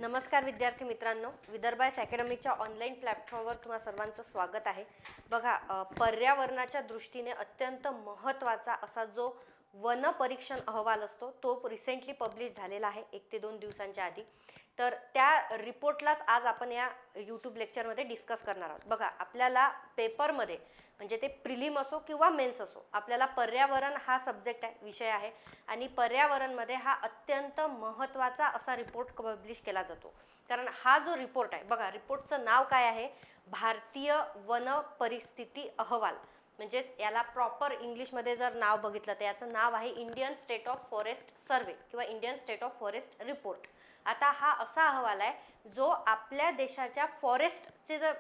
नमस्कार विद्यार्थी मित्रांनो, विदर्भास अकॅडमीच्या ऑनलाईन प्लॅटफॉर्मवर तुम्हा सर्वांचं स्वागत आहे। बघा, पर्यावरणाच्या दृष्टीने अत्यंत महत्त्वाचा असा जो वन परीक्षण अहवाल असतो तो रिसेंटली पब्लिश झालेला आहे 1 ते 2 दिवसांच्या आधी। तर त्या रिपोर्टलाच आज आपण या यूट्यूब लेक्चरमध्ये डिस्कस करणार आहोत। बघा, आपल्याला पेपरमध्ये म्हणजे ते प्रिलिम असो किंवा मेन्स असो, आपल्याला पर्यावरण हा सब्जेक्ट आहे, विषय आहे आणि पर्यावरणमध्ये हा अत्यंत महत्त्वाचा असा रिपोर्ट पब्लिश केला जातो। कारण हा जो रिपोर्ट आहे, बघा रिपोर्टचं नाव काय आहे, भारतीय वन परिस्थिती अहवाल, म्हणजेच याला प्रॉपर इंग्लिशमध्ये जर नाव बघितलं तर याचं नाव आहे Indian state of forest survey किंवा Indian state of forest report. आता हा असा अहवाल आहे जो आपल्या देशाच्या फॉरेस्टचे जर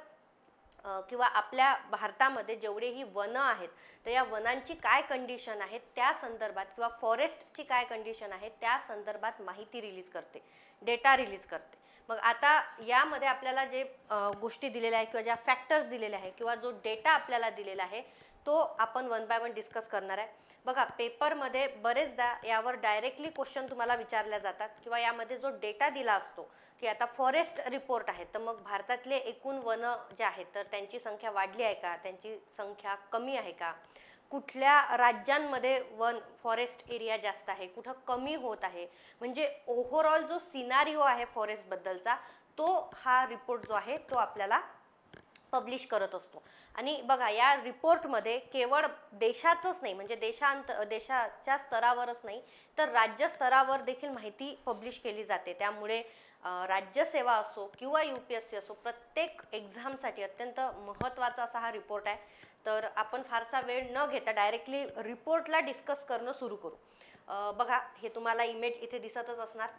किंवा आपल्या भारतामध्ये जेवढेही वन आहेत तर या वनांची काय कंडिशन आहे त्या संदर्भात किंवा फॉरेस्टची काय कंडिशन आहे त्या संदर्भात माहिती रिलीज करते, डेटा रिलीज करते। मग आता यामध्ये आपल्याला जे गोष्टी दिलेल्या आहेत किंवा ज्या फॅक्टर्स दिलेले आहे किंवा जो डेटा आपल्याला दिलेला आहे तो आपण वन बाय वन डिस्कस करणार आहे। बघा, पेपरमध्ये बरेचदा यावर डायरेक्टली क्वेश्चन तुम्हाला विचारले जातात किंवा यामध्ये जो डेटा दिला असतो की आता फॉरेस्ट रिपोर्ट आहे तर मग भारतातले एकूण वन जे आहेत तर त्यांची संख्या वाढली आहे का, त्यांची संख्या कमी आहे का, कुठल्या राज्यांमध्ये वन फॉरेस्ट एरिया जास्त आहे, कुठं कमी होत आहे, म्हणजे ओव्हरऑल जो सिनारिओ आहे फॉरेस्ट बद्दलचा तो हा रिपोर्ट जो आहे तो आपल्याला पब्लिश करत असतो। आणि बघा, या रिपोर्टमध्ये केवळ देशाचंच नाही म्हणजे देशाच्या स्तरावरच नाही तर राज्य स्तरावर देखील माहिती पब्लिश केली जाते। त्यामुळे राज्यसेवा असो किंवा UPSC असो, प्रत्येक एक्झामसाठी अत्यंत महत्त्वाचा असा हा रिपोर्ट आहे। तर आपण फारसा वेळ न घेता डायरेक्टली रिपोर्टला डिस्कस करणं सुरू करू। बघा, हे तुम्हाला इमेज इथे दिसतच असणार।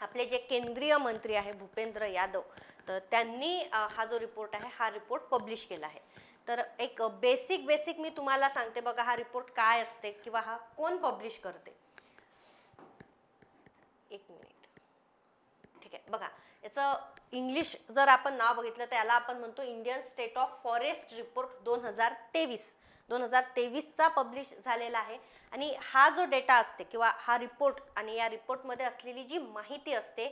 आपले जे केंद्रीय मंत्री आहे भूपेंद्र यादव, तर त्यांनी हा जो रिपोर्ट आहे हा रिपोर्ट पब्लिश केला आहे। तर एक बेसिक मी तुम्हाला सांगते। बघा, हा रिपोर्ट काय असते किंवा हा कोण पब्लिश करते। एक मिनिट, ठीक आहे। बघा, याचं इंग्लिश जर आपण नाव बघितलं तर याला आपण म्हणतो Indian state of forest report 2023चा पब्लिश झालेला आहे। आणि हा जो डेटा असते किंवा हा रिपोर्ट आणि या रिपोर्टमध्ये असलेली जी माहिती असते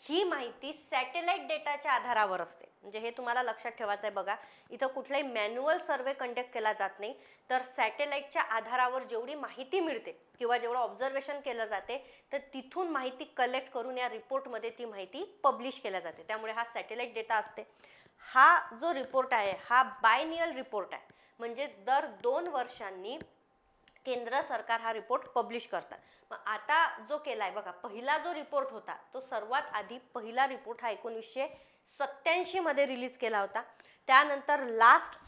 ही माहिती सॅटेलाइट डेटाच्या आधारावर असते। म्हणजे हे तुम्हाला लक्षात ठेवायचं आहे। बघा, इथं कुठलाही मॅन्युअल सर्वे कंडक्ट केला जात नाही तर सॅटेलाइटच्या आधारावर जेवढी माहिती मिळते किंवा जेवढं ऑब्झर्वेशन केलं जाते तर तिथून माहिती कलेक्ट करून या रिपोर्टमध्ये ती माहिती पब्लिश केल्या जाते। त्यामुळे हा सॅटेलाइट डेटा असते। हा जो रिपोर्ट आहे हा बायनियल रिपोर्ट आहे, म्हणजे दर 2 वर्षांनी केंद्र सरकार हा रिपोर्ट पब्लिश करतात। मग आता जो केलाय, बघा पहिला जो रिपोर्ट होता तो सर्वात आधी पहिला रिपोर्ट हा 1987 मध्ये रिलीज केला होता। त्यानंतर लास्ट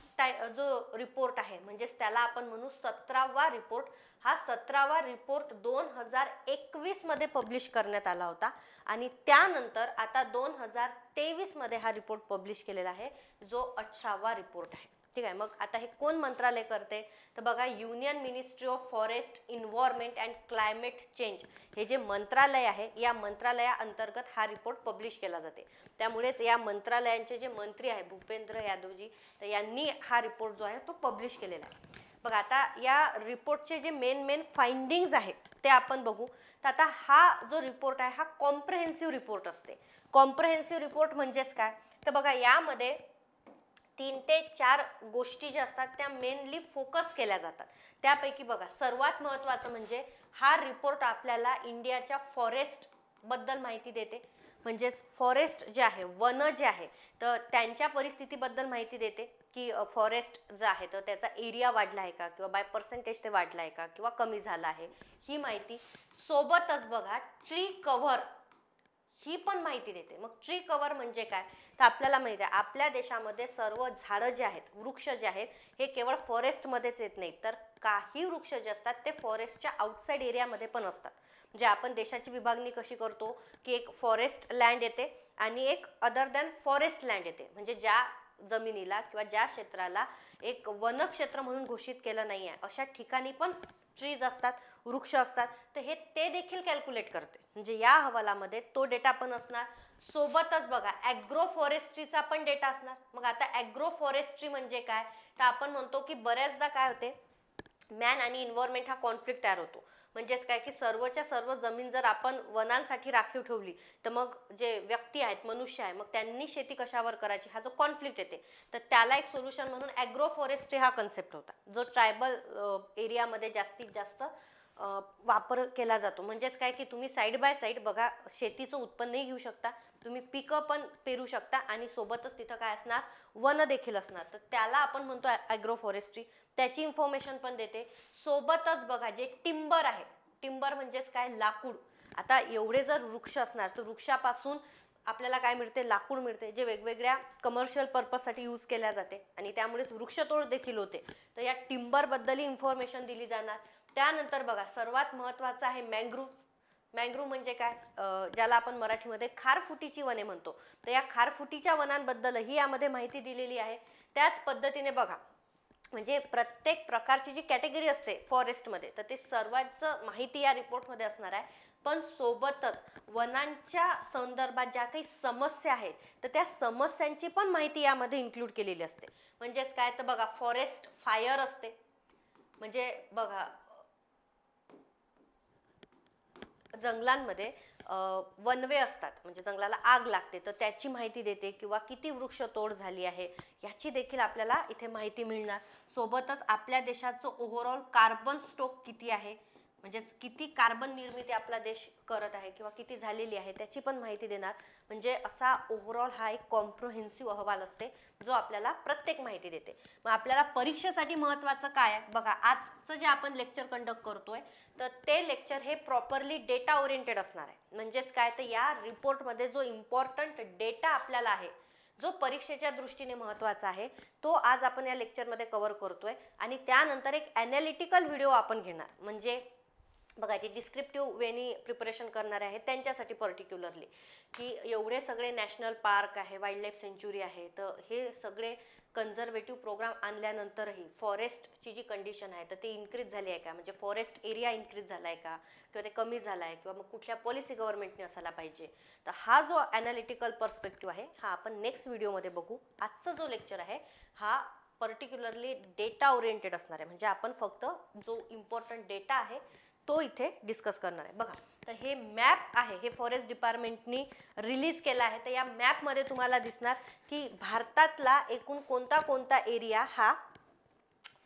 जो रिपोर्ट आहे म्हणजेच त्याला आपण म्हणू 17वा रिपोर्ट, हा 17वा रिपोर्ट 2021 मध्ये पब्लिश करण्यात आला होता। आणि त्यानंतर आता 2023 मध्ये हा रिपोर्ट पब्लिश केलेला आहे जो 18वा रिपोर्ट आहे। ठीक आहे। मग आता हे कोण मंत्रालय करते तर बघा, union ministry of forest, environment and climate change हे जे मंत्रालय आहे या मंत्रालया अंतर्गत हा रिपोर्ट पब्लिश केला जाते। त्यामुळेच या मंत्रालयांचे जे मंत्री आहे भूपेंद्र यादवजी, तर यांनी हा रिपोर्ट जो आहे तो पब्लिश केलेला आहे। बघा, आता या रिपोर्टचे जे मेन फाइंडिंग्स आहेत ते आपण बघू। तर आता हा जो रिपोर्ट आहे हा कॉम्प्रिहेन्सिव्ह रिपोर्ट असते। कॉम्प्रिहेन्सिव्ह रिपोर्ट म्हणजेच काय तर बघा, यामध्ये 3 ते 4 गोष्टी ज्या असतात त्या मेनली फोकस केल्या जातात। त्यापैकी बघा, सर्वात महत्त्वाचं म्हणजे हा रिपोर्ट आपल्याला इंडियाच्या फॉरेस्ट बद्दल माहिती देते, म्हणजे फॉरेस्ट जे आहे, वन जे आहे तर त्यांच्या परिस्थितीबद्दल माहिती देते की फॉरेस्ट जे आहे तर त्याचा एरिया वाढला आहे का किंवा बाय पर्सेंटेज ते वाढला आहे का किंवा कमी झाला आहे ही माहिती। सोबतच बघा, ट्री कव्हर ही पण माहिती देते। मग ट्री कव्हर म्हणजे काय तर आपल्याला माहिती आहे आपल्या देशामध्ये सर्व झाडं जे आहेत, वृक्ष जे आहेत हे केवळ फॉरेस्टमध्येच येत नाहीत तर काही वृक्ष जे असतात ते फॉरेस्टच्या आउटसाइड एरियामध्ये पण असतात। म्हणजे आपण देशाची विभागणी कशी करतो की एक फॉरेस्ट लँड येते आणि एक अदर दॅन फॉरेस्ट लँड येते, म्हणजे ज्या जमिनीला किंवा ज्या क्षेत्राला एक वनक्षेत्र म्हणून घोषित केलं नाही आहे अशा ठिकाणी पण ट्रीज असतात, वृक्ष असतात। तर हे ते देखील कॅल्क्युलेट करते, म्हणजे या अहवालामध्ये तो डेटा पण असणार। सोबतच बघा, ॲग्रो फॉरेस्ट्रीचा पण डेटा असणार। मग आता ॲग्रो फॉरेस्ट्री म्हणजे काय तर आपण म्हणतो की बऱ्याचदा काय होते, मॅन आणि एन्व्हायरमेंट हा कॉन्फ्लिक्ट तयार होतो। म्हणजेच काय की सर्वच्या सर्व जमीन जर आपण वनांसाठी राखीव ठेवली तर मग जे व्यक्ती आहेत, मनुष्य आहे, मग त्यांनी शेती कशावर करायची, हा जो कॉन्फ्लिक्ट येते, तर त्याला एक सोल्युशन म्हणून ॲग्रो फॉरेस्ट्री हा कन्सेप्ट होता, जो ट्रायबल एरियामध्ये जास्तीत जास्त वापर केला जातो. म्हणजेच काय की तुम्ही साईड बाय साईड बघा शेतीचं उत्पन्नही घेऊ शकता, तुम्ही पिकं पण पेरू शकता आणि सोबतच तिथं काय असणार, वन देखील असणार, तर त्याला आपण म्हणतो ॲग्रो फॉरेस्ट्री. त्याची इन्फॉर्मेशन पण देते. सोबतच बघा जे टिंबर आहे, टिंबर म्हणजेच काय, लाकूड. आता एवढे जर वृक्ष असणार तर वृक्षापासून आपल्याला काय मिळते, लाकूड मिळते, जे वेगवेगळ्या कमर्शियल पर्पजसाठी यूज केल्या जाते आणि त्यामुळेच वृक्षतोड देखील होते. तर या टिंबरबद्दलही इन्फॉर्मेशन दिली जाणार. त्यानंतर बघा सर्वात महत्त्वाचं आहे मँग्रोव्ह. मँग्रोव्ह म्हणजे काय, ज्याला आपण मराठीमध्ये खारफुटीची वने म्हणतो, तर या खारफुटीच्या वनांबद्दलही यामध्ये माहिती दिलेली आहे. त्याच पद्धतीने बघा म्हणजे प्रत्येक प्रकारची जी कॅटेगरी असते फॉरेस्टमध्ये, तर ते सर्वांचं माहिती या रिपोर्टमध्ये असणार आहे. पण सोबतच वनांच्या संदर्भात ज्या काही समस्या आहेत तर त्या समस्यांची पण माहिती यामध्ये इन्क्लूड केलेली असते. म्हणजेच काय, तर बघा फॉरेस्ट फायर असते, म्हणजे बघा जंगलांमध्ये वनवे असतात, म्हणजे जंगलाला आग लागते तर त्याची माहिती देते, किंवा किती वृक्ष तोड झाली आहे याची देखील आपल्याला इथे माहिती मिळणार. सोबतच आपल्या देशाचं ओव्हरऑल कार्बन स्टॉक किती आहे, म्हणजे किती कार्बन निर्मिती आपला देश करत आहे किंवा किती झालेली आहे त्याची पण माहिती देणार. म्हणजे असा ओव्हरऑल हा एक कॉम्प्रिहेन्सिव्ह अहवाल असते जो आपल्याला प्रत्येक माहिती देते. मग आपल्याला परीक्षेसाठी महत्त्वाचं काय आहे बघा, आजचं जे आपण लेक्चर कंडक्ट करतोय तर ते लेक्चर हे प्रॉपरली डेटा ओरिएंटेड असणार आहे. म्हणजेच काय, तर या रिपोर्टमध्ये जो इम्पॉर्टंट डेटा आपल्याला आहे, जो परीक्षेच्या दृष्टीने महत्त्वाचा आहे, तो आज आपण या लेक्चरमध्ये कव्हर करतोय. आणि त्यानंतर एक ॲनालिटिकल व्हिडिओ आपण घेणार, म्हणजे बघा जे डिस्क्रिप्टिव्ह वेनी प्रिपरेशन करणारे आहेत त्यांच्यासाठी पर्टिक्युलरली, की एवढे सगळे नॅशनल पार्क आहे, वाईल्ड लाईफ सेंच्युरी आहे, तर हे सगळे कन्झर्वेटिव्ह प्रोग्राम आणल्यानंतरही फॉरेस्टची जी कंडिशन आहे तर ती इन्क्रीज झाली आहे का, म्हणजे फॉरेस्ट एरिया इन्क्रीज झाला आहे का, किंवा ते कमी झाला आहे, किंवा मग कुठल्या पॉलिसी गव्हर्नमेंटने असायला पाहिजे. तर हा जो ॲनालिटिकल पर्स्पेक्टिव्ह आहे हा आपण नेक्स्ट व्हिडिओमध्ये बघू. आजचा जो लेक्चर आहे हा पर्टिक्युलरली डेटा ओरिएंटेड असणार आहे, म्हणजे आपण फक्त जो इम्पॉर्टंट डेटा आहे तो इथे डिस्कस करणार आहे. बघा तर हे मॅप आहे, हे फॉरेस्ट डिपार्टमेंटनी रिलीज केला आहे. तर या मॅपमध्ये तुम्हाला दिसणार की भारतातला एकूण कोणता कोणता एरिया हा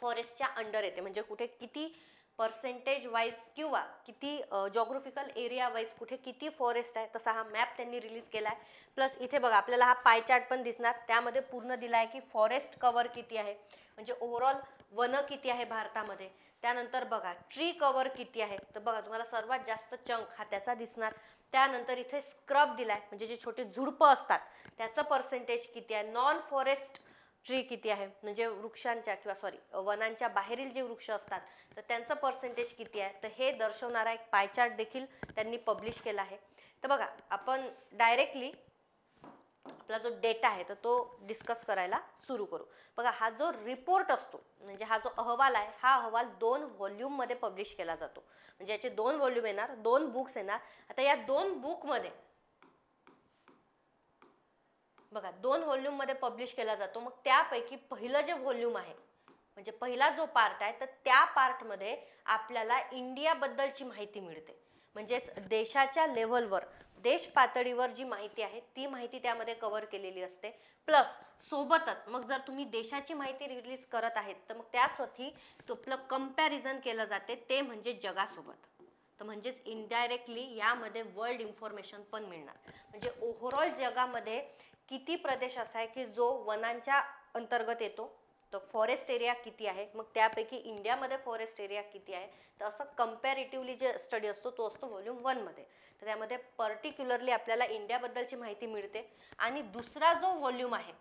फॉरेस्टच्या अंडर येते, म्हणजे कुठे किती पर्सेंटेज वाईज किंवा किती जॉग्राफिकल एरिया वाईज कुठे किती फॉरेस्ट आहे, तसा हा मॅप त्यांनी रिलीज केला आहे. प्लस इथे बघा आपल्याला हा पाय चार्ट पण दिसणार, त्यामध्ये पूर्ण दिला आहे की फॉरेस्ट कव्हर किती आहे, म्हणजे ओव्हरऑल वन किती आहे भारतामध्ये. त्यानंतर बघा ट्री कव्हर किती आहे, तर बघा तुम्हाला सर्वात जास्त चंक हा त्याचा दिसणार. त्यानंतर इथे स्क्रब दिलाय, म्हणजे जे छोटे झुडपं असतात त्याचं पर्सेंटेज किती आहे. नॉन फॉरेस्ट ट्री किती आहे, म्हणजे वृक्षांच्या किंवा सॉरी वनांच्या बाहेरील जे वृक्ष असतात तर त्यांचं पर्सेंटेज किती आहे, तर हे दर्शवणारा एक पाय चार्ट देखील त्यांनी पब्लिश केला आहे. तर बघा आपण डायरेक्टली आपला जो डेटा आहे तर तो डिस्कस करायला सुरू करू. बघा हा जो रिपोर्ट असतो, म्हणजे हा जो अहवाल आहे, हा अहवाल 2 व्हॉल्यूममध्ये पब्लिश केला जातो, म्हणजे याचे 2 व्हॉल्यूम येणार, 2 बुक्स येणार. आता या 2 बुकमध्ये बघा 2 व्हॉल्यूममध्ये पब्लिश केला जातो. मग त्यापैकी पहिलं जे व्हॉल्यूम आहे, म्हणजे पहिला जो पार्ट आहे, तर त्या पार्टमध्ये आपल्याला इंडियाबद्दलची माहिती मिळते, म्हणजेच देशाच्या लेव्हलवर, देश पातळीवर जी माहिती आहे ती माहिती त्यामध्ये कव्हर केलेली असते. प्लस सोबतच मग जर तुम्ही देशाची माहिती रिलीज करत आहेत तर मग त्यासाठी आपलं कंपॅरिझन केलं जाते, ते म्हणजे जगासोबत. तर म्हणजेच इनडायरेक्टली यामध्ये वर्ल्ड इन्फॉर्मेशन पण मिळणार, म्हणजे ओव्हरऑल जगामध्ये किती प्रदेश असा आहे की जो वनांच्या अंतर्गत येतो, तर फॉरेस्ट एरिया किती आहे, मग त्यापैकी इंडियामध्ये फॉरेस्ट एरिया किती आहे, तर असं कंपॅरेटिव्हली जे स्टडी असतो तो असतो व्हॉल्यूम 1मध्ये. तर त्यामध्ये पर्टिक्युलरली आपल्याला इंडियाबद्दलची माहिती मिळते. आणि दुसरा जो व्हॉल्यूम आहे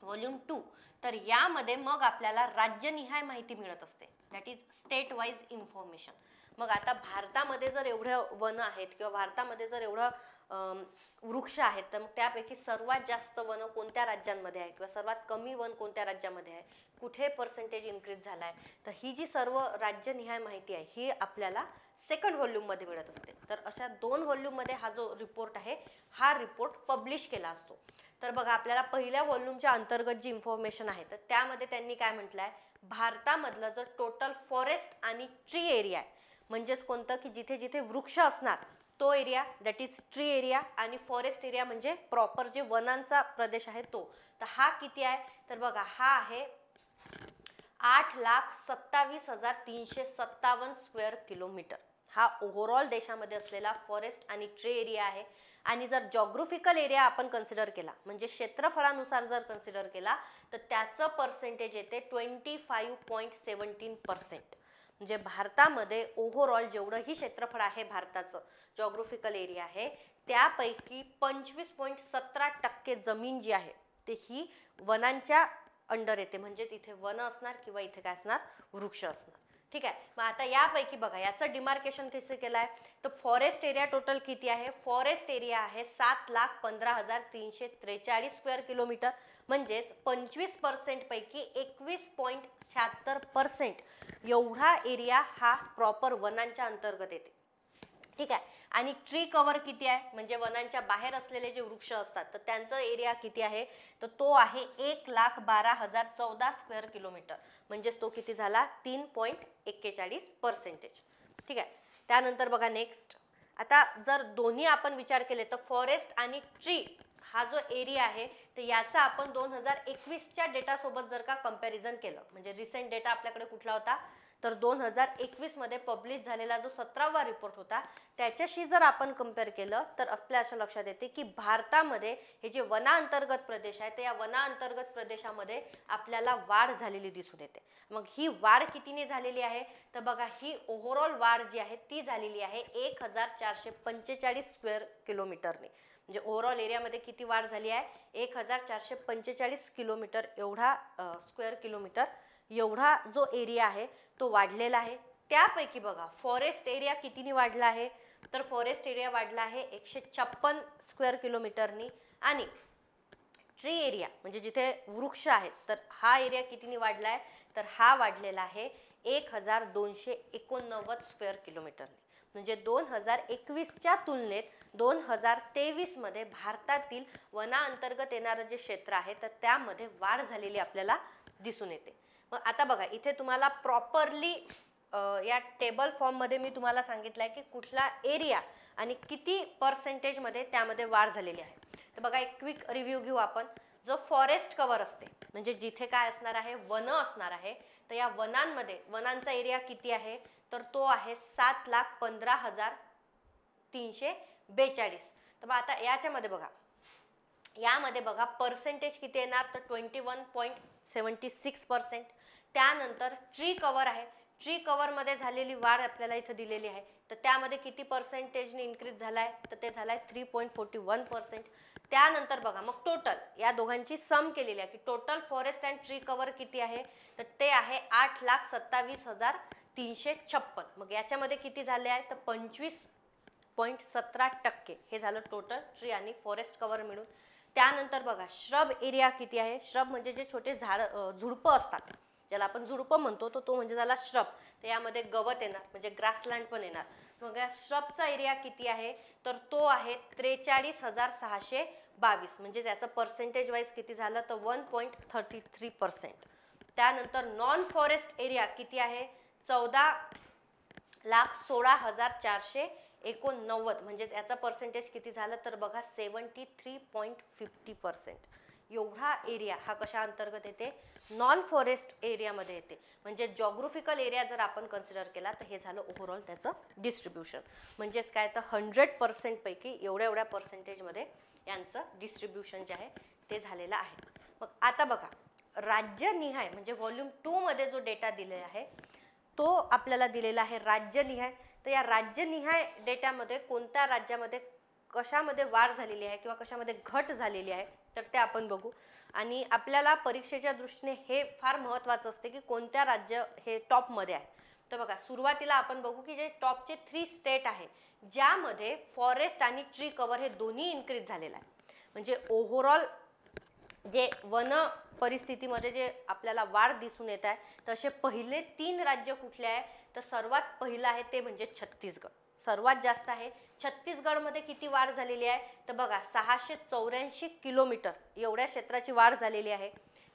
व्हॉल्यूम 2, तर यामध्ये मग आपल्याला राज्यनिहाय माहिती मिळत असते, that is state wise information. मग आता भारतामध्ये जर एवढं वन आहेत किंवा भारतामध्ये जर एवढं वृक्ष आहेत, तर मग त्यापैकी सर्वात जास्त वन कोणत्या राज्यांमध्ये आहे, किंवा सर्वात कमी वन कोणत्या राज्यामध्ये आहे, कुठे पर्सेंटेज इन्क्रीज झाला आहे, तर ही जी सर्व राज्यनिहाय माहिती आहे ही आपल्याला सेकंड व्हॉल्यूममध्ये मिळत असते. तर अशा 2 व्हॉल्यूममध्ये हा जो रिपोर्ट आहे हा रिपोर्ट पब्लिश केला असतो. तर बघा आपल्याला पहिल्या व्हॉल्यूमच्या अंतर्गत जी इन्फॉर्मेशन आहे तर त्यामध्ये त्यांनी काय म्हटलं आहे, भारतामधलं जर टोटल फॉरेस्ट आणि ट्री एरिया आहे, म्हणजेच कोणतं की जिथे जिथे वृक्ष असणार तो area, that is tree area, आणि फॉरेस्ट एरिया म्हणजे प्रॉपर जे वनांचा प्रदेश आहे तो. तर हा किती आहे तर बघा हा आहे 8,27,357 स्क्वेअर किलोमीटर. हा ओव्हरऑल देशामध्ये असलेला फॉरेस्ट आणि ट्री एरिया आहे. आणि जर जॉग्राफिकल एरिया आपण कन्सिडर केला म्हणजे क्षेत्रफळानुसार जर कन्सिडर केला तर त्याचं पर्सेंटेज येते 25.17%. म्हणजे भारतामध्ये ओव्हरऑल जेवढंही क्षेत्रफळ आहे भारताचं जॉग्राफिकल एरिया आहे त्यापैकी 25.17% जमीन जी आहे ते ही वनांच्या अंडर येते. म्हणजे इथे वन असणार किंवा इथे काय असणार वृक्ष असणार. ठीक आहे. मग आता यापैकी बघा याचं डिमार्केशन कसं केलं आहे तर फॉरेस्ट एरिया टोटल किती आहे, फॉरेस्ट एरिया आहे 7,15,343 स्क्वेअर किलोमीटर. म्हणजेच 25% पैकी 21.76% एवढा एरिया हा प्रॉपर वनांच्या अंतर्गत येते. ठीक आहे. आणि ट्री कव्हर किती आहे म्हणजे वनांच्या बाहेर असलेले जे वृक्ष असतात तर त्यांचा एरिया किती आहे तर तो आहे 1,12,014 स्क्वेअर किलोमीटर. म्हणजेच तो किती झाला 3.41%. ठीक आहे. त्यानंतर बघा नेक्स्ट, आता जर दोन्ही आपण विचार केले तर फॉरेस्ट आणि ट्री हा जो एरिया आहे तर याचा आपण 2021च्या डेटा सोबत जर का कंपॅरिझन केलं म्हणजे रिसेंट डेटा आपल्याकडे कुठला होता तर 2021 मध्ये पब्लिश झालेला जो 17वा रिपोर्ट होता त्याच्याशी जर आपण कंपेअर केलं तर आपल्या असं लक्षात येते की भारतामध्ये हे जे वनांतर्गत प्रदेश आहे तर या वनांतर्गत प्रदेशामध्ये आपल्याला वाढ झालेली दिसून येते. मग ही वाढ कितीने झालेली आहे तर बघा ही ओव्हरऑल वाढ जी आहे ती झालेली आहे 1,445 स्क्वेअर किलोमीटरने. म्हणजे ओव्हरऑल एरियामध्ये किती वाढ झाली आहे 1,445 किलोमीटर एवढा स्क्वेअर किलोमीटर एवढा जो एरिया आहे तो वाढलेला आहे. त्यापैकी बघा फॉरेस्ट एरिया कितीने वाढला आहे तर फॉरेस्ट एरिया वाढला आहे 156 स्क्वेअर किलोमीटरनी. आणि ट्री एरिया म्हणजे जिथे वृक्ष आहेत तर हा एरिया कितीने वाढला आहे तर हा वाढलेला आहे 1,289 स्क्वेअर किलोमीटरने. म्हणजे 2021च्या तुलनेत 2023 मध्ये भारतातील वनांतर्गत येणारं जे क्षेत्र आहे तर त्यामध्ये वाढ झालेली आपल्याला दिसून येते. मग आता बघा इथे तुम्हाला प्रॉपरली या टेबल फॉर्म मध्ये मी तुम्हाला सांगितलंय की कुठला एरिया आणि किती पर्सेंटेज मध्ये त्यामध्ये वाढ झालेली आहे. तर बघा एक क्विक रिव्ह्यू घेऊ आपण. जो फॉरेस्ट कव्हर असते म्हणजे जिथे काय असणार आहे वन असणार आहे तर या वनांमध्ये वनांचा एरिया किती आहे तर तो आहे 7,15,342. तर मग आता यामध्ये बघा पर्सेंटेज किती येणार तर 21.76%. त्यानंतर ट्री कव्हर आहे, ट्री कव्हर मध्ये झालेली वाढ आपल्याला इथे दिलेली आहे तर त्यामध्ये किती पर्सेंटेजने इन्क्रीज झालाय तर ते झालाय 3.41%. त्यानंतर बघा मग टोटल या दोघांची सम केलेली आहे की total forest and tree cover किती आहे तर ते आहे 8,27,356. मग याच्यामध्ये किती झाले आहे तर 25.17% हे झालं टोटल ट्री आणि फॉरेस्ट कव्हर मिळून. त्यानंतर बघा श्रब एरिया किती आहे, श्रब म्हणजे जे छोटे झाड झुडपं असतात ज्याला आपण झुडपं म्हणतो तो म्हणजे झाला श्रब. तर यामध्ये गवत येणार म्हणजे ग्रासलँड पण येणार. मग या श्रबचा एरिया किती आहे तर तो आहे 43,622. म्हणजे याचं पर्सेंटेज वाईज किती झालं तर 1.33%. त्यानंतर नॉन फॉरेस्ट एरिया किती आहे 14,16,489. म्हणजे याचा पर्सेंटेज किती झालं तर बघा 73.50%. एवढा एरिया हा कशा अंतर्गत येते नॉन फॉरेस्ट एरियामध्ये येते. म्हणजे जॉग्राफिकल एरिया जर आपण कन्सिडर केला तर हे झालं ओव्हरऑल त्याचं डिस्ट्रीब्युशन. म्हणजेच काय तर 100% पैकी एवढ्या पर्सेंटेजमध्ये यांचं डिस्ट्रीब्युशन जे आहे ते झालेलं आहे. मग आता बघा राज्यनिहाय म्हणजे व्हॉल्यूम 2 मध्ये जो डेटा दिलेला आहे तो आपल्याला दिलेला आहे राज्यनिहाय. तर या राज्यनिहाय डेटामध्ये कोणत्या राज्यामध्ये कशामध्ये वाढ झालेली आहे किंवा कशामध्ये घट झालेली आहे तर ते आपण बघू. आणि आपल्याला परीक्षेच्या दृष्टीने हे फार महत्त्वाचं असते की कोणत्या राज्य हे टॉपमध्ये आहे. तर बघा सुरुवातीला आपण बघू की जे टॉपचे 3 स्टेट आहे ज्यामध्ये फॉरेस्ट आणि ट्री कव्हर हे दोन्ही इन्क्रीज झालेलं आहे. म्हणजे ओव्हरऑल जे वन परिस्थितीमध्ये जे आपल्याला वाढ दिसून येत आहे तर असे पहिले 3 राज्य कुठले आहे तर सर्वात पहिलं आहे ते म्हणजे छत्तीसगड. सर्वात जास्त आहे. छत्तीसगडमध्ये किती वाढ झालेली आहे तर बघा 684 किलोमीटर एवढ्या क्षेत्राची वाढ झालेली आहे.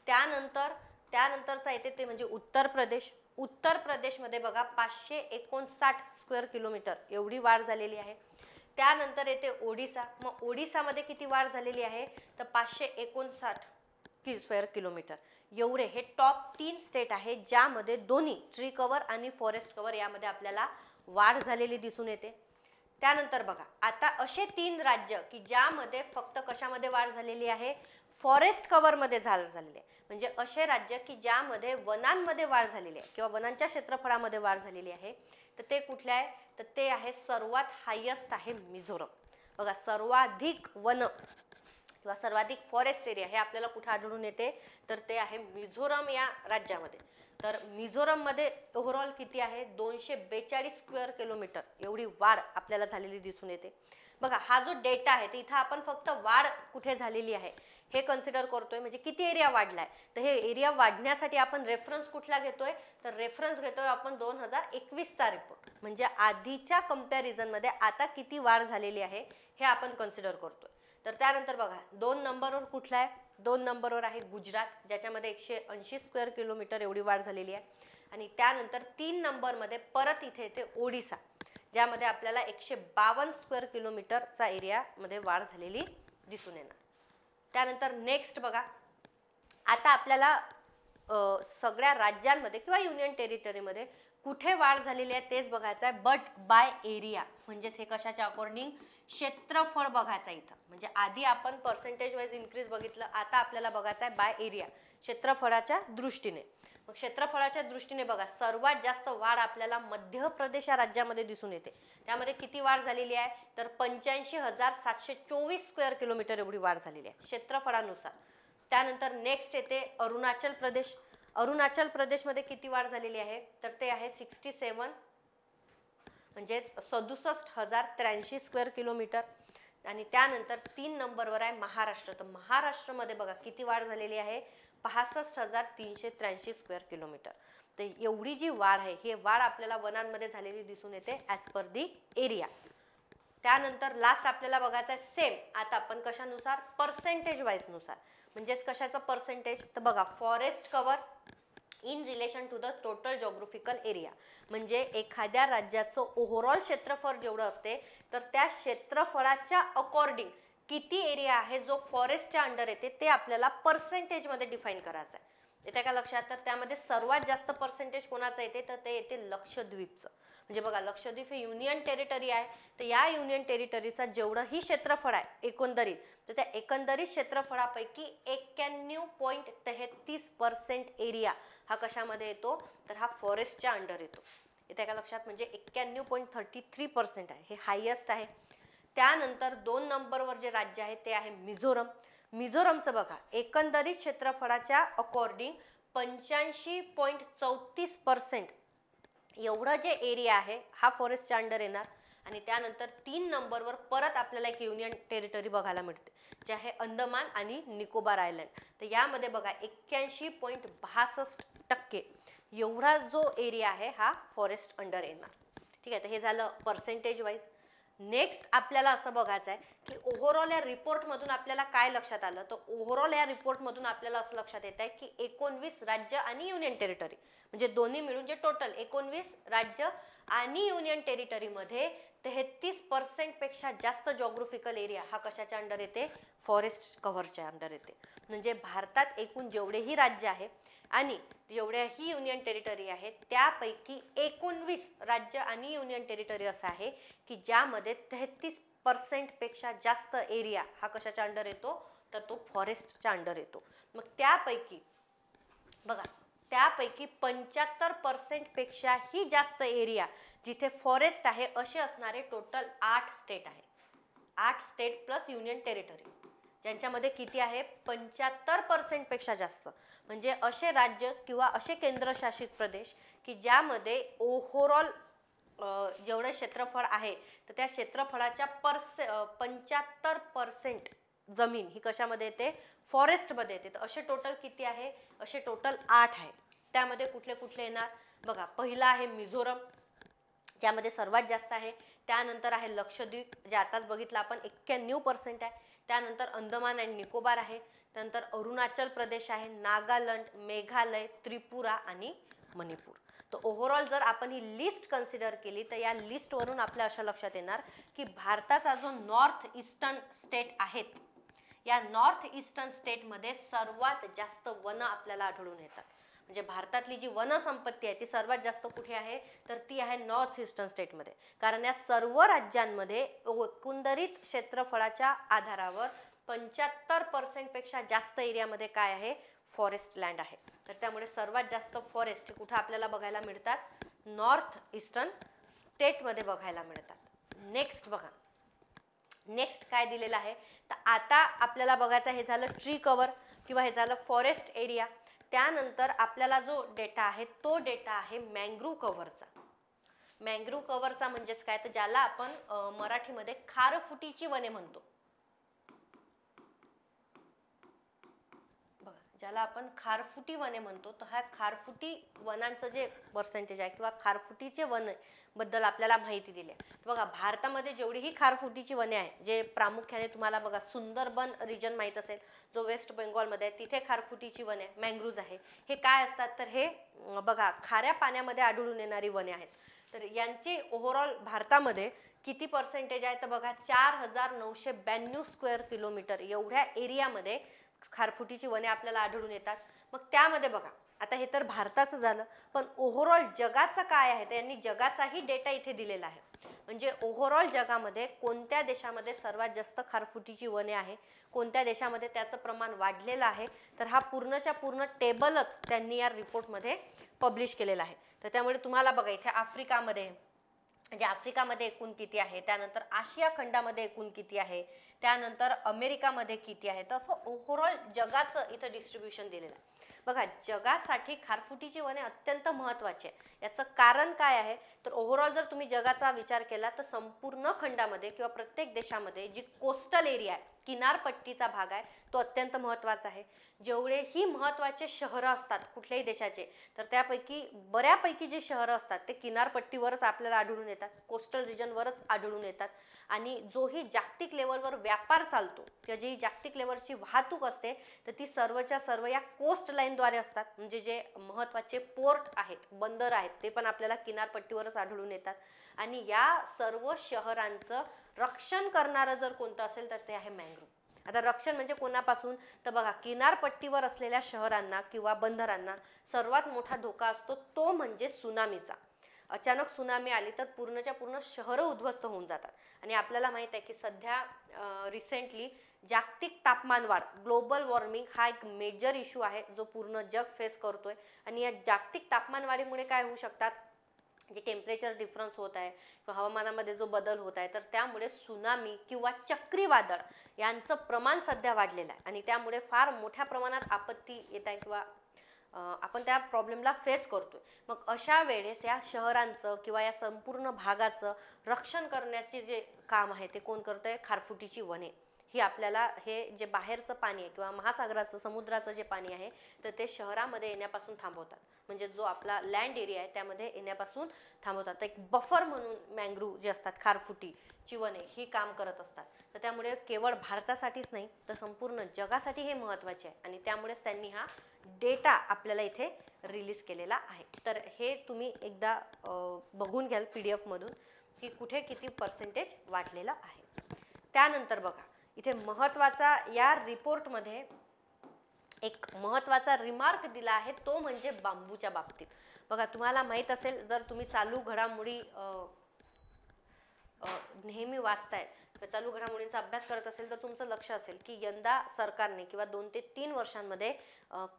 त्यानंतरचा येते ते म्हणजे उत्तर प्रदेश. उत्तर प्रदेशमध्ये बघा 559 स्क्वेअर किलोमीटर एवढी वाढ झालेली आहे. त्यानंतर येते ओडिसा. मग ओडिसामध्ये किती वाढ झालेली आहे तर 559 स्क्वेअर किलोमीटर एवढे. हे टॉप 3 स्टेट आहे ज्यामध्ये दोन्ही ट्री कव्हर आणि फॉरेस्ट कव्हर यामध्ये आपल्याला वाढ झालेली दिसून येते. त्यानंतर बघा आता असे 3 राज्य की ज्यामध्ये फक्त कशामध्ये वाढ झालेली आहे, फॉरेस्ट कव्हरमध्ये झालेली आहे. म्हणजे असे राज्य की ज्यामध्ये वनांमध्ये वाढ झालेली आहे किंवा वनांच्या क्षेत्रफळामध्ये वाढ झालेली आहे, तर ते कुठले आहे तर ते आहे सर्वात हायेस्ट आहे मिझोरम. बघा सर्वाधिक वन किंवा सर्वाधिक फॉरेस्ट एरिया हे आपल्याला कुठे आढळून येते तर ते आहे मिझोरम या राज्यामध्ये. तर मिझोरममध्ये ओव्हरऑल किती आहे 242 स्क्वेअर किलोमीटर एवढी वाढ आपल्याला झालेली दिसून येते. बघा हा जो डेटा आहे तर इथं आपण फक्त वाढ कुठे झालेली आहे हे कन्सिडर करतोय, म्हणजे किती एरिया वाढलाय. तर हे एरिया वाढण्यासाठी आपण रेफरन्स कुठला घेतोय तर रेफरन्स घेतोय आपण 2021चा रिपोर्ट. म्हणजे आधीच्या कंपॅरिझन मध्ये आता किती वाढ झालेली आहे हे आपण कन्सिडर करतोय. तर त्यानंतर बघा 2 नंबरवर कुठला आहे, 2 नंबरवर आहे गुजरात ज्याच्यामध्ये 180 स्क्वेअर किलोमीटर एवढी वाढ झालेली आहे. आणि त्यानंतर 3 नंबरमध्ये परत इथे येते ओडिसा ज्यामध्ये आपल्याला 152 स्क्वेअर किलोमीटरचा एरियामध्ये वाढ झालेली दिसून येणार. त्यानंतर नेक्स्ट बघा आता आपल्याला सगळ्या राज्यांमध्ये किंवा युनियन टेरिटरीमध्ये कुठे वाढ झालेली आहे तेच बघायचं आहे, बट बाय एरिया. म्हणजेच हे कशाच्या अकॉर्डिंग क्षेत्रफळ बघायचं इथं. म्हणजे आधी आपण पर्सेंटेज वाईज इन्क्रीज बघितलं, आता आपल्याला बघायचं आहे बाय एरिया क्षेत्रफळाच्या दृष्टीने. मग क्षेत्रफळाच्या दृष्टीने बघा सर्वात जास्त वाढ आपल्याला मध्य प्रदेश या राज्यामध्ये दिसून येते. त्यामध्ये किती वाढ झालेली आहे तर 85,724 स्क्वेअर किलोमीटर एवढी वाढ झालेली आहे क्षेत्रफळानुसार. त्यानंतर नेक्स्ट येते अरुणाचल प्रदेश. अरुणाचल प्रदेशमध्ये किती वाढ झालेली आहे तर ते आहे 67 म्हणजे 67,083 स्क्वेअर किलोमीटर. आणि त्यानंतर 3 नंबरवर आहे महाराष्ट्र. तर महाराष्ट्रामध्ये बघा किती वाढ झालेली आहे 65,383 स्क्वेअर किलोमीटर. तर एवढी जी वाढ आहे ही वाढ आपल्याला वनांमध्ये झालेली दिसून येते ॲज पर दी एरिया. त्यानंतर लास्ट आपल्याला बघायचं आहे सेम आता आपण कशानुसार पर्सेंटेज वाईज नुसार. म्हणजेच कशाचं पर्सेंटेज तर बघा forest cover in relation to the total geographical area. म्हणजे एखाद्या राज्याचं ओव्हरऑल क्षेत्रफळ जेवढं असते तर त्या क्षेत्रफळाच्या अकॉर्डिंग किती एरिया आहे जो फॉरेस्टच्या अंडर येते ते आपल्याला पर्सेंटेजमध्ये डिफाईन करायचं आहे. येते का लक्षात. तर त्यामध्ये सर्वात जास्त पर्सेंटेज कोणाचं येते तर ते येते लक्षद्वीपचं. म्हणजे बघा लक्षद्वीप हे युनियन टेरिटरी आहे. तर या युनियन टेरिटरीचा जेवढंही क्षेत्रफळ आहे एकंदरीत तर त्या एकंदरीत क्षेत्रफळापैकी 91.33% एरिया हा कशामध्ये येतो तर हा फॉरेस्टच्या अंडर येतो. येते का लक्षात. म्हणजे 91.33% आहे हे हायेस्ट आहे. त्यानंतर 2 नंबरवर जे राज्य आहे ते आहे मिझोरम. मिझोरमचं बघा एकंदरीत क्षेत्रफळाच्या अकॉर्डिंग 85.34% एवढं जे एरिया आहे हा फॉरेस्टच्या अंडर येणार. आणि त्यानंतर 3 नंबरवर परत आपल्याला एक युनियन टेरिटरी बघायला मिळते जे आहे अंदमान आणि निकोबार आयलंड. तर यामध्ये बघा 81.62% एवढा जो एरिया आहे हा फॉरेस्ट अंडर येणार. ठीक आहे. तर हे झालं पर्सेंटेज वाईज. नेक्स्ट आपल्याला असं बघायचं आहे की ओव्हरऑल या रिपोर्टमधून आपल्याला काय लक्षात आलं तर ओव्हरऑल या रिपोर्टमधून आपल्याला असं लक्षात येत आहे की 19 राज्य आणि युनियन टेरिटरी म्हणजे दोन्ही मिळून जे टोटल 19 राज्य आणि युनियन टेरिटरीमध्ये 33% पेक्षा जास्त जॉग्राफिकल एरिया हा कशाच्या अंडर येते फॉरेस्ट कव्हरच्या अंडर येते. म्हणजे भारतात एकूण जेवढेही राज्य आहे आणि जेवढ्याही युनियन टेरिटरी आहेत त्यापैकी 19 राज्य आणि युनियन टेरिटरी असं आहे की ज्यामध्ये 33% पेक्षा जास्त एरिया हा कशाच्या अंडर येतो तर तो फॉरेस्टच्या अंडर येतो. मग त्यापैकी बघा त्यापैकी 75% पेक्षाही जास्त एरिया जिथे फॉरेस्ट आहे असे असणारे टोटल 8 स्टेट आहे. 8 स्टेट प्लस युनियन टेरिटरी ज्यांच्यामध्ये किती आहे 75% पेक्षा जास्त. म्हणजे असे राज्य किंवा असे केंद्रशासित प्रदेश की ज्यामध्ये ओव्हरऑल जेवढे क्षेत्रफळ आहे तर त्या क्षेत्रफळाच्या 75% जमीन ही कशामध्ये येते फॉरेस्टमध्ये येते. तर असे टोटल किती आहे असे टोटल 8 आहे. त्यामध्ये कुठले कुठले येणार बघा. पहिला आहे मिझोरम ज्यामध्ये सर्वात जास्त आहे. त्यानंतर आहे लक्षद्वीप जे आताच बघितलं आपण 91% आहे. त्यानंतर अंदमान आणि निकोबार आहे. त्यानंतर अरुणाचल प्रदेश आहे, नागालँड, मेघालय, त्रिपुरा आणि मणिपूर. तर ओव्हरऑल जर आपण ही लिस्ट कन्सिडर केली तर या लिस्टवरून आपल्या अशा लक्षात येणार की भारताचा जो नॉर्थ ईस्टर्न स्टेट आहेत, या नॉर्थ ईस्टर्न स्टेटमध्ये सर्वात जास्त वन आपल्याला आढळून येतात. म्हणजे भारतातली जी वनसंपत्ती आहे ती सर्वात जास्त कुठे आहे, तर ती आहे नॉर्थ ईस्टर्न स्टेटमध्ये. कारण या सर्व राज्यांमध्ये एकंदरीत क्षेत्रफळाच्या आधारावर 75% पेक्षा जास्त एरियामध्ये काय आहे, फॉरेस्ट लँड आहे. तर त्यामुळे सर्वात जास्त फॉरेस्ट कुठे आपल्याला बघायला मिळतात, नॉर्थ ईस्टर्न स्टेटमध्ये बघायला मिळतात. नेक्स्ट बघा, नेक्स्ट काय दिलेलं आहे, तर आता आपल्याला बघायचं हे झालं ट्री कव्हर किंवा हे झालं फॉरेस्ट एरिया. त्यानंतर आपल्याला जो डेटा आहे तो डेटा आहे मँग्रोव्ह कव्हरचा. मँग्रोव्ह कव्हरचा म्हणजेच काय, तर ज्याला आपण मराठीमध्ये खारफुटीची वने म्हणतो. बघा, ज्याला आपण खारफुटी वने म्हणतो, तर ह्या खारफुटी वनांचं जे पर्सेंटेज आहे किंवा खारफुटीचे वन बद्दल आपल्याला माहिती दिली आहे. बघा, भारतामध्ये जेवढीही खारफुटीची वने आहे, जे प्रामुख्याने तुम्हाला बघा सुंदरबन रिजन माहीत असेल, जो वेस्ट बेंगॉलमध्ये आहे, तिथे खारफुटीची वने मँग्रोव्ज आहे. हे काय असतात, तर हे बघा खाऱ्या पाण्यामध्ये आढळून येणारी वने आहेत. तर यांची ओव्हरऑल भारतामध्ये किती पर्सेंटेज आहे, तर बघा 4992 स्क्वेअर किलोमीटर एवढ्या एरियामध्ये खारफुटीची वने आपल्याला आढळून येतात. मग त्यामध्ये बघा, आता हे तर भारताचं झालं, पण ओव्हरऑल जगाचं काय आहे, तर यांनी जगाचाही डेटा इथे दिलेला आहे. म्हणजे ओव्हरऑल जगामध्ये कोणत्या देशामध्ये सर्वात जास्त खारफुटीची वने आहे, कोणत्या देशामध्ये त्याचं प्रमाण वाढलेलं आहे, तर हा पूर्णच्या पूर्ण टेबलच त्यांनी या रिपोर्टमध्ये पब्लिश केलेला आहे. तर त्यामुळे तुम्हाला बघा इथे आफ्रिकामध्ये, म्हणजे आफ्रिकामध्ये एकूण किती आहे, त्यानंतर आशिया खंडामध्ये एकूण किती आहे, त्यानंतर अमेरिकामध्ये किती आहे, तर असं ओव्हरऑल जगाचं इथं डिस्ट्रीब्युशन दिलेलं आहे. बघा, जगासाठी खारफुटीची वने अत्यंत महत्त्वाची आहे. याचं कारण काय आहे, तर ओव्हरऑल जर तुम्ही जगाचा विचार केला तर संपूर्ण खंडामध्ये किंवा प्रत्येक देशामध्ये जी कोस्टल एरिया आहे, किनारपट्टीचा भाग आहे, तो अत्यंत महत्त्वाचा आहे. जेवढेही महत्त्वाचे शहरं असतात कुठल्याही देशाचे, तर त्यापैकी बऱ्यापैकी जे शहरं असतात ते किनारपट्टीवरच आपल्याला आढळून येतात, कोस्टल रिजनवरच आढळून येतात. आणि जोही जागतिक लेवलवर व्यापार चालतो किंवा जी जागतिक लेवलची वाहतूक असते, तर ती सर्वच्या सर्व या कोस्ट लाईनद्वारे असतात. म्हणजे जे महत्त्वाचे पोर्ट आहेत, बंदर आहेत, ते पण आपल्याला किनारपट्टीवरच आढळून येतात. आणि या सर्व शहरांचं रक्षण करणारं जर कोणतं असेल तर ते आहे मँग्रोव्ह. आता रक्षण म्हणजे कोणापासून, तर बघा किनारपट्टीवर असलेल्या शहरांना किंवा बंदरांना सर्वात मोठा धोका असतो तो म्हणजे सुनामीचा. अचानक सुनामी आली तर पूर्णच्या पूर्ण शहरं उद्ध्वस्त होऊन जातात. आणि आपल्याला माहित आहे की सध्या रिसेंटली जागतिक तापमान वाढ, ग्लोबल वॉर्मिंग हा एक मेजर इश्यू आहे जो पूर्ण जग फेस करतोय. आणि या जागतिक तापमान वाढीमुळे काय होऊ शकतात, जे टेम्परेचर डिफरन्स होत आहे किंवा हवामानामध्ये जो बदल होत आहे, तर त्यामुळे सुनामी किंवा चक्रीवादळ यांचं प्रमाण सध्या वाढलेलं आहे. आणि त्यामुळे फार मोठ्या प्रमाणात आपत्ती येत आहे किंवा आपण त्या प्रॉब्लेमला फेस करतोय. मग अशा वेळेस या शहरांचं किंवा या संपूर्ण भागाचं रक्षण करण्याचे जे काम आहे ते कोण करतंय, खारफुटीची वने. ही आपल्याला हे जे बाहेरचं पाणी आहे किंवा महासागराचं समुद्राचं जे पाणी आहे तर ते शहरामध्ये येण्यापासून थांबवतात. म्हणजे जो आपला लँड एरिया आहे त्यामध्ये येण्यापासून थांबवतात. एक बफर म्हणून मँग्रोव्ह जे असतात, खारफुटीची वने ही काम करत असतात. तर त्यामुळे केवळ भारतासाठीच नाही तर संपूर्ण जगासाठी हे महत्त्वाचे आहे. आणि त्यामुळेच त्यांनी हा डेटा आपल्याला इथे रिलीज केलेला आहे. तर हे तुम्ही एकदा बघून घ्याल PDF मधून की कुठे किती पर्सेंटेज वाढलेलं आहे. त्यानंतर बघा इथे महत्त्वाचा या रिपोर्टमध्ये एक महत्त्वाचा रिमार्क दिला आहे, तो म्हणजे बांबूच्या बाबतीत. बघा, तुम्हाला माहीत असेल, जर तुम्ही चालू घडामोडी नेहमी वाचताय, चालू घडामोडींचा अभ्यास करत असेल तर तुमचं लक्ष असेल की यंदा सरकारने किंवा 2 ते 3 वर्षांमध्ये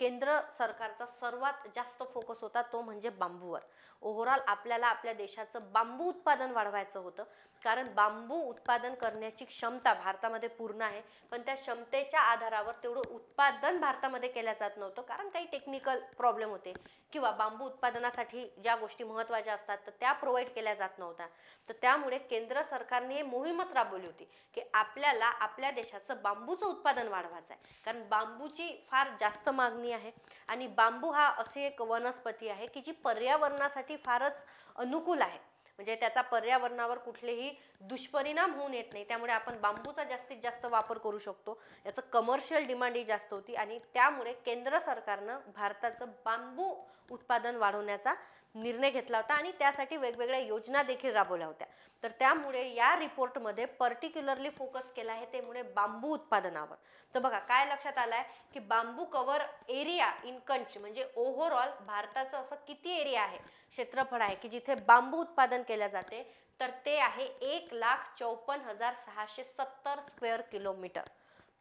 केंद्र सरकारचा सर्वात जास्त फोकस होता तो म्हणजे बांबूवर. ओव्हरऑल आपल्याला आपल्या देशाचं बांबू उत्पादन वाढवायचं होतं. कारण बांबू उत्पादन करण्याची क्षमता भारतामध्ये पूर्ण आहे, पण त्या क्षमतेच्या आधारावर तेवढं उत्पादन भारतामध्ये केल्या जात नव्हतं. कारण काही टेक्निकल प्रॉब्लेम होते किंवा बांबू उत्पादनासाठी ज्या गोष्टी महत्त्वाच्या असतात तर त्या प्रोव्हाइड केल्या जात नव्हत्या. तर त्यामुळे केंद्र सरकारने मोहीमच राबवली होती की आपल्याला आपल्या देशाचं बांबूचं उत्पादन वाढवायचं आहे. कारण बांबूची फार जास्त मागणी आहे आणि बांबू हा अशी एक वनस्पती आहे की जी पर्यावरणासाठी फारच अनुकूल आहे. म्हणजे त्याचा पर्यावरणावर कुठलेही दुष्परिणाम होऊन येत नाही. त्यामुळे आपण बांबूचा जास्तीत जास्त वापर करू शकतो. याचं कमर्शियल डिमांडही जास्त होती आणि त्यामुळे केंद्र सरकारनं भारताचं बांबू उत्पादन वाढवण्याचा निर्णय घेतला होता आणि त्यासाठी वेगवेगळ्या योजना देखील राबवल्या होत्या. तर त्यामुळे या रिपोर्टमध्ये पर्टिक्युलरली फोकस केला आहे ते म्हणजे बांबू उत्पादनावर. तर बघा काय लक्षात आलंय की बांबू कव्हर एरिया इन कंट्री म्हणजे ओव्हरऑल भारताचं असं किती एरिया आहे, क्षेत्रफळ आहे की जिथे बांबू उत्पादन केले जाते, तर ते आहे 1,54,670 स्क्वेअर किलोमीटर.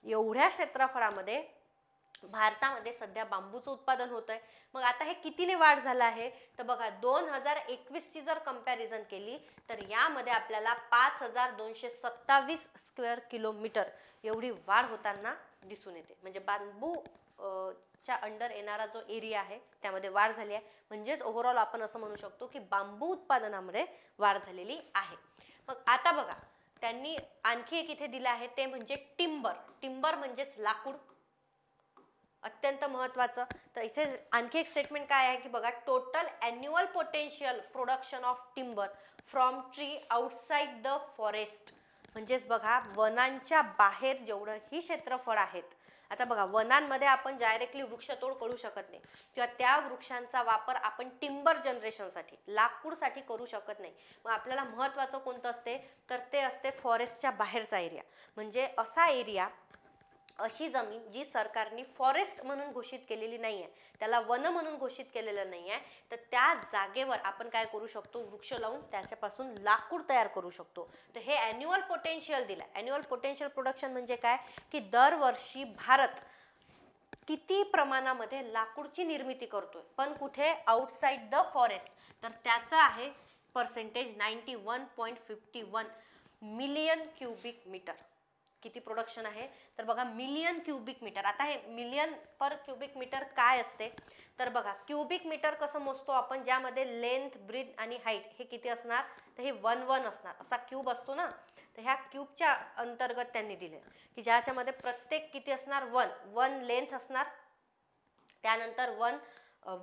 एवढ्या क्षेत्रफळामध्ये भारतामध्ये सध्या बांबूचं उत्पादन होत आहे. मग आता हे कितीने वाढ झालं आहे, तर बघा 2021 ची जर कंपॅरिझन केली तर यामध्ये आपल्याला 5,227 स्क्वेअर किलोमीटर एवढी वाढ होताना दिसून येते. म्हणजे बांबू च्या अंडर येणारा जो एरिया आहे त्यामध्ये वाढ झाली आहे. म्हणजेच ओव्हरऑल आपण असं म्हणू शकतो की बांबू उत्पादनामध्ये वाढ झालेली आहे. मग आता बघा त्यांनी आणखी एक इथे दिलं आहे ते म्हणजे टिंबर. टिंबर म्हणजेच लाकूड, अत्यंत महत्वाचं. तर इथे आणखी एक स्टेटमेंट काय आहे की बघा total annual potential production of timber from tree outside the forest. म्हणजेच बघा वनांच्या बाहेर जेवढं ही क्षेत्रफळ आहेत. आता बघा वनांमध्ये आपण डायरेक्टली वृक्षतोड करू शकत नाही किंवा त्या वृक्षांचा वापर आपण टिंबर जनरेशनसाठी लाकूडसाठी करू शकत नाही. मग आपल्याला महत्त्वाचं कोणतं असते, तर ते असते फॉरेस्टच्या बाहेरचा एरिया. म्हणजे असा एरिया, अशी जमीन जी सरकारने फॉरेस्ट म्हणून घोषित केलेली नाही आहे, त्याला वन म्हणून घोषित केलेलं नाही आहे, तर त्या जागेवर आपण काय करू शकतो, वृक्ष लावून त्याच्यापासून लाकूड तयार करू शकतो. तर हे ॲन्युअल पोटेन्शियल दिलं. ॲन्युअल पोटेन्शियल प्रोडक्शन म्हणजे काय की दरवर्षी भारत किती प्रमाणामध्ये लाकूडची निर्मिती करतोय, पण कुठे आउटसाइड द फॉरेस्ट, तर त्याचं आहे पर्सेंटेज 91.51 मिलियन क्युबिक मीटर. किती प्रोडक्शन आहे, तर बघा मिलियन क्युबिक मीटर. आता हे मिलियन पर क्युबिक मीटर काय असते, तर बघा क्युबिक मीटर कसं मोजतो आपण, ज्यामध्ये लेंथ, ब्रीथ आणि हाईट हे किती असणार, तर हे 1 असणार. असा क्यूब असतो ना, तर ह्या क्यूबच्या अंतर्गत त्यांनी दिले की ज्याच्यामध्ये प्रत्येक किती असणार, 1 लेंथ असणार, त्यानंतर 1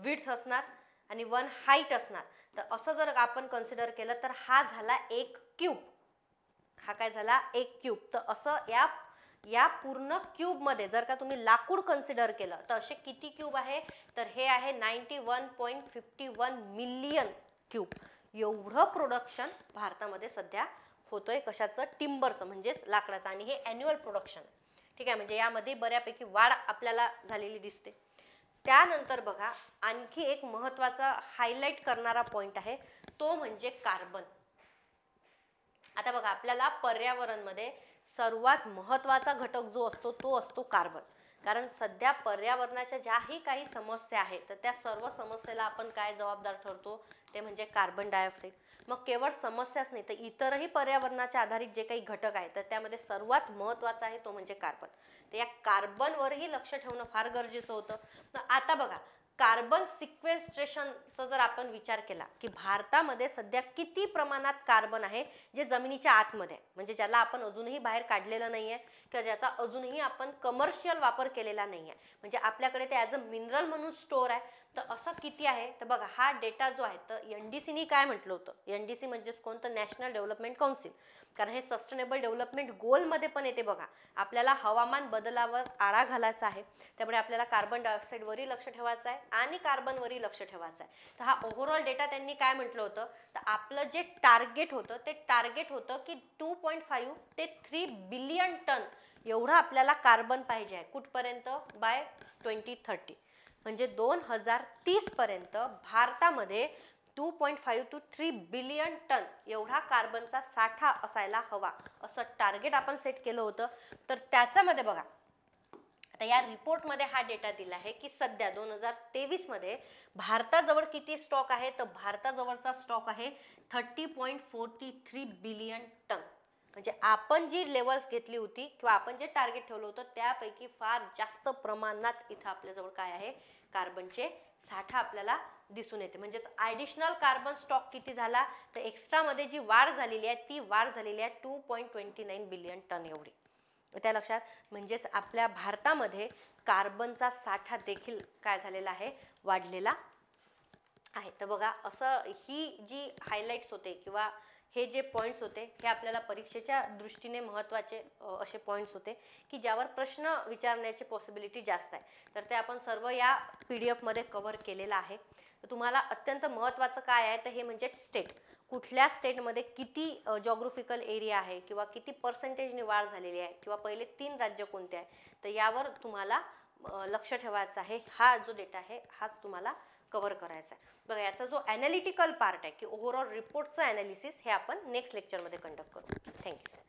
विड्थ असणार आणि 1 हाईट असणार. तर असं जर आपण कन्सिडर केलं तर हा झाला एक क्यूब. हा काय झाला, एक क्यूब. तर असं या पूर्ण क्यूब मध्ये जर का तुम्ही लाकूड कन्सिडर केलं तर असे किती क्यूब आहे, तर हे आहे 91.51 मिलियन क्यूब. एवढं प्रोडक्शन भारतामध्ये सध्या होतोय. कशाचं, टिंबरचं म्हणजेच लाकडाचं. आणि हे ॲन्युअल प्रोडक्शन. ठीक आहे, म्हणजे यामध्ये बऱ्यापैकी वाढ आपल्याला झालेली दिसते. त्यानंतर बघा आणखी एक महत्त्वाचा हायलाइट करणारा पॉइंट आहे तो म्हणजे कार्बन. आता बघा आपल्याला पर्यावरणमध्ये सर्वात महत्त्वाचा घटक जो असतो तो असतो कार्बन. कारण सध्या पर्यावरणाच्या ज्याही काही समस्या आहेत तर त्या सर्व समस्येला आपण काय जबाबदार ठरतो, ते म्हणजे कार्बन डायऑक्साईड. मग केवळ समस्याच नाही तर इतरही पर्यावरणाच्या आधारित जे काही घटक आहेत तर त्यामध्ये सर्वात महत्त्वाचा आहे तो म्हणजे कार्बन. तर या कार्बनवरही लक्ष ठेवणं फार गरजेचं होतं. आता बघा कार्बन सिक्वेस्ट्रेशनचा जर आपण विचार केला की भारतामध्ये सध्या किती प्रमाणात कार्बन आहे जे जमिनीच्या आतमध्ये, म्हणजे ज्याला आपण अजूनही बाहेर काढलेलं नाहीये किंवा ज्याचा अजूनही आपण कमर्शियल वापर केलेला नाहीये, म्हणजे आपल्याकडे ते ॲज अ मिनरल म्हणून स्टोअर आहे. तर असं किती आहे, तर बघा हा डेटा जो आहे तर एनडीसीनी काय म्हटलं होतं, एनडीसी म्हणजेच कोणतं, नॅशनल डेव्हलपमेंट काउन्सिल. कारण हे सस्टेनेबल डेव्हलपमेंट गोलमध्ये पण येते बघा. आपल्याला हवामान बदलावर आळा घालायचा आहे, त्यामुळे आपल्याला कार्बन डायऑक्साईडवरही लक्ष ठेवायचं आहे आणि कार्बनवरही लक्ष ठेवायचं आहे. तर हा ओव्हरऑल डेटा त्यांनी काय म्हटलं होतं, तर आपलं जे टार्गेट होतं ते टार्गेट होतं की 2.5 ते 3 बिलियन टन एवढं आपल्याला कार्बन पाहिजे आहे. कुठपर्यंत, बाय 2030. म्हणजे 2030 पर्यंत भारतामध्ये 2.5 to 3 बिलियन टन एवढा कार्बनचा साठा असायला हवा, असं टार्गेट आपण सेट केलं होतं. तर त्याच्यामध्ये बघा आता या रिपोर्टमध्ये हा डेटा दिला आहे की सध्या 2023 मध्ये भारताजवळ किती स्टॉक आहे, तर भारताजवळचा स्टॉक आहे 30.43 बिलियन टन. म्हणजे आपण जी लेवल्स घेतली होती किंवा आपण जे टार्गेट ठेवलं होतं त्यापैकी फार जास्त प्रमाणात इथं आपल्याजवळ काय आहे, कार्बनचे साठा आपल्याला दिसून येते. म्हणजेच ॲडिशनल कार्बन स्टॉक किती झाला, तर एक्स्ट्रा मध्ये जी वाढ झालेली आहे ती वाढ झालेली आहे 2.29 बिलियन टन एवढी. त्या लक्षात, म्हणजेच आपल्या भारतामध्ये कार्बनचा साठा देखील काय झालेला आहे, वाढलेला आहे. तर बघा असं ही जी हायलाइट्स होते किंवा हे जे पॉइंट्स होते हे आपल्याला परीक्षेच्या दृष्टीने महत्त्वाचे असे पॉइंट्स होते की ज्यावर प्रश्न विचारण्याची पॉसिबिलिटी जास्त आहे. तर ते आपण सर्व या PDF मध्ये कव्हर केलेलं आहे. तर तुम्हाला अत्यंत महत्त्वाचं काय आहे तर हे म्हणजे स्टेट, कुठल्या स्टेटमध्ये किती जॉग्राफिकल एरिया आहे किंवा किती पर्सेंटेजने वाढ झालेली आहे किंवा पहिले 3 राज्य कोणते आहे, तर यावर तुम्हाला लक्ष ठेवायचं आहे. हा जो डेटा आहे हाच तुम्हाला कव्हर करायचा आहे. बघा याचा जो ॲनालिटिकल पार्ट आहे की ओव्हरऑल रिपोर्टचं ॲनालिसिस हे आपण नेक्स्ट लेक्चरमध्ये कंडक्ट करू. थँक्यू.